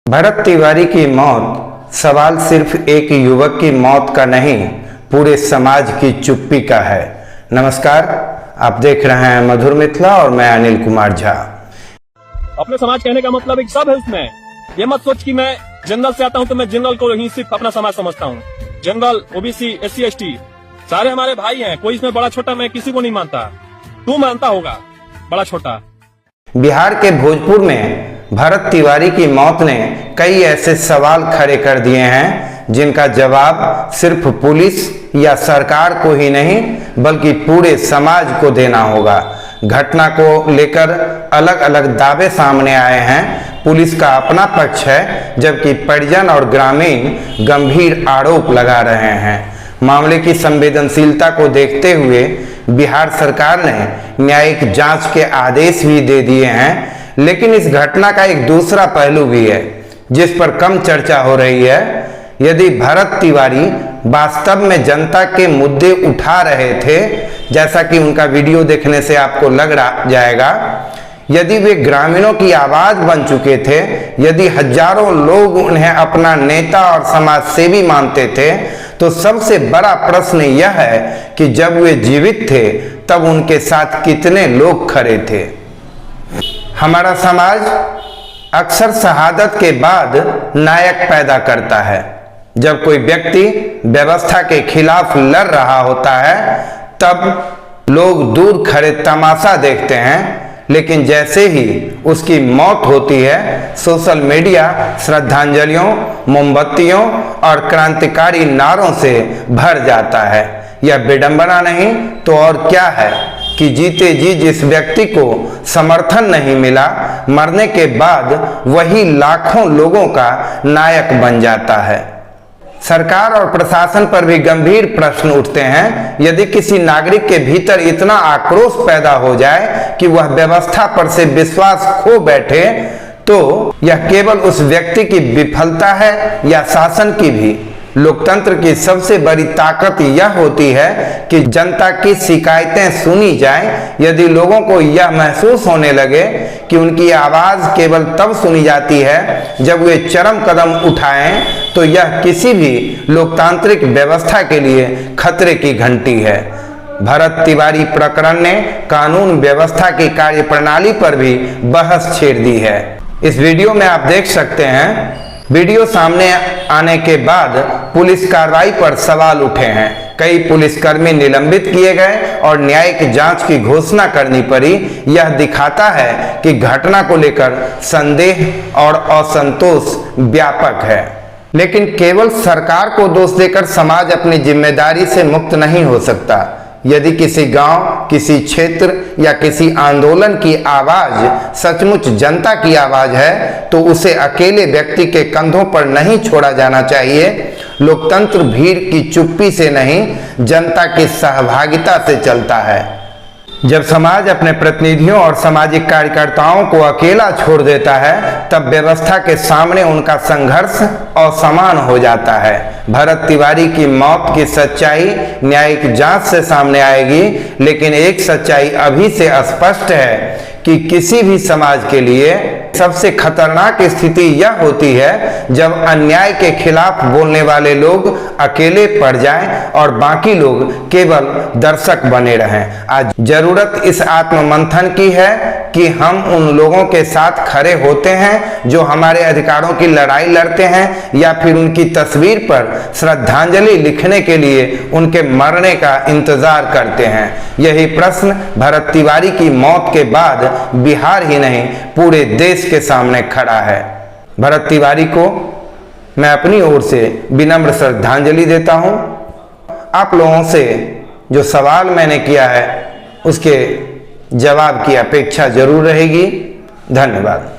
भरत तिवारी की मौत सवाल सिर्फ एक युवक की मौत का नहीं, पूरे समाज की चुप्पी का है। नमस्कार, आप देख रहे हैं मधुर मिथिला और मैं अनिल कुमार झा। अपने समाज कहने का मतलब एक सब है उसमें। ये मत सोच कि मैं जनरल से आता हूँ तो मैं जनरल को ही सिर्फ अपना समाज समझता हूँ। जनरल, ओबीसी, SC, ST सारे हमारे भाई हैं। कोई इसमें बड़ा छोटा मैं किसी को नहीं मानता। तू मानता होगा बड़ा छोटा। बिहार के भोजपुर में भरत तिवारी की मौत ने कई ऐसे सवाल खड़े कर दिए हैं जिनका जवाब सिर्फ पुलिस या सरकार को ही नहीं बल्कि पूरे समाज को देना होगा। घटना को लेकर अलग अलग दावे सामने आए हैं। पुलिस का अपना पक्ष है, जबकि परिजन और ग्रामीण गंभीर आरोप लगा रहे हैं। मामले की संवेदनशीलता को देखते हुए बिहार सरकार ने न्यायिक जांच के आदेश भी दे दिए हैं, लेकिन इस घटना का एक दूसरा पहलू भी है जिस पर कम चर्चा हो रही है। यदि भरत तिवारी वास्तव में जनता के मुद्दे उठा रहे थे, जैसा कि उनका वीडियो देखने से आपको लग जाएगा, यदि वे ग्रामीणों की आवाज बन चुके थे, यदि हजारों लोग उन्हें अपना नेता और समाजसेवी मानते थे, तो सबसे बड़ा प्रश्न यह है कि जब वे जीवित थे तब उनके साथ कितने लोग खड़े थे। हमारा समाज अक्सर शहादत के बाद नायक पैदा करता है। जब कोई व्यक्ति व्यवस्था के खिलाफ लड़ रहा होता है तब लोग दूर खड़े तमाशा देखते हैं, लेकिन जैसे ही उसकी मौत होती है, सोशल मीडिया श्रद्धांजलियों, मोमबत्तियों और क्रांतिकारी नारों से भर जाता है। यह विडंबना नहीं तो और क्या है कि जीते जी जिस व्यक्ति को समर्थन नहीं मिला, मरने के बाद वही लाखों लोगों का नायक बन जाता है। सरकार और प्रशासन पर भी गंभीर प्रश्न उठते हैं। यदि किसी नागरिक के भीतर इतना आक्रोश पैदा हो जाए कि वह व्यवस्था पर से विश्वास खो बैठे, तो यह केवल उस व्यक्ति की विफलता है या शासन की भी। लोकतंत्र की सबसे बड़ी ताकत यह होती है कि जनता की शिकायतें सुनी जाएं। यदि लोगों को यह महसूस होने लगे कि उनकी आवाज केवल तब सुनी जाती है जब वे चरम कदम उठाएं, तो यह किसी भी लोकतांत्रिक व्यवस्था के लिए खतरे की घंटी है। भरत तिवारी प्रकरण ने कानून व्यवस्था की कार्यप्रणाली पर भी बहस छेड़ दी है। इस वीडियो में आप देख सकते हैं, वीडियो सामने आने के बाद पुलिस कार्रवाई पर सवाल उठे हैं। कई पुलिसकर्मी निलंबित किए गए और न्यायिक जांच की घोषणा करनी पड़ी। यह दिखाता है कि घटना को लेकर संदेह और असंतोष व्यापक है। लेकिन केवल सरकार को दोष देकर समाज अपनी जिम्मेदारी से मुक्त नहीं हो सकता। यदि किसी गांव, किसी क्षेत्र या किसी आंदोलन की आवाज सचमुच जनता की आवाज है, तो उसे अकेले व्यक्ति के कंधों पर नहीं छोड़ा जाना चाहिए। लोकतंत्र भीड़ की चुप्पी से नहीं, जनता की सहभागिता से चलता है। जब समाज अपने प्रतिनिधियों और सामाजिक कार्यकर्ताओं को अकेला छोड़ देता है, तब व्यवस्था के सामने उनका संघर्ष असमान हो जाता है। भरत तिवारी की मौत की सच्चाई न्यायिक जांच से सामने आएगी, लेकिन एक सच्चाई अभी से स्पष्ट है कि किसी भी समाज के लिए सबसे खतरनाक स्थिति यह होती है जब अन्याय के खिलाफ बोलने वाले लोग अकेले पड़ जाएं और बाकी लोग केवल दर्शक बने रहें। आज जरूरत इस आत्ममंथन की है कि हम उन लोगों के साथ खड़े होते हैं जो हमारे अधिकारों की लड़ाई लड़ते हैं, या फिर उनकी तस्वीर पर श्रद्धांजलि लिखने के लिए उनके मरने का इंतजार करते हैं। यही प्रश्न भरत तिवारी की मौत के बाद बिहार ही नहीं पूरे देश के सामने खड़ा है। भरत तिवारी को मैं अपनी ओर से विनम्र श्रद्धांजलि देता हूं। आप लोगों से जो सवाल मैंने किया है उसके जवाब की अपेक्षा जरूर रहेगी। धन्यवाद।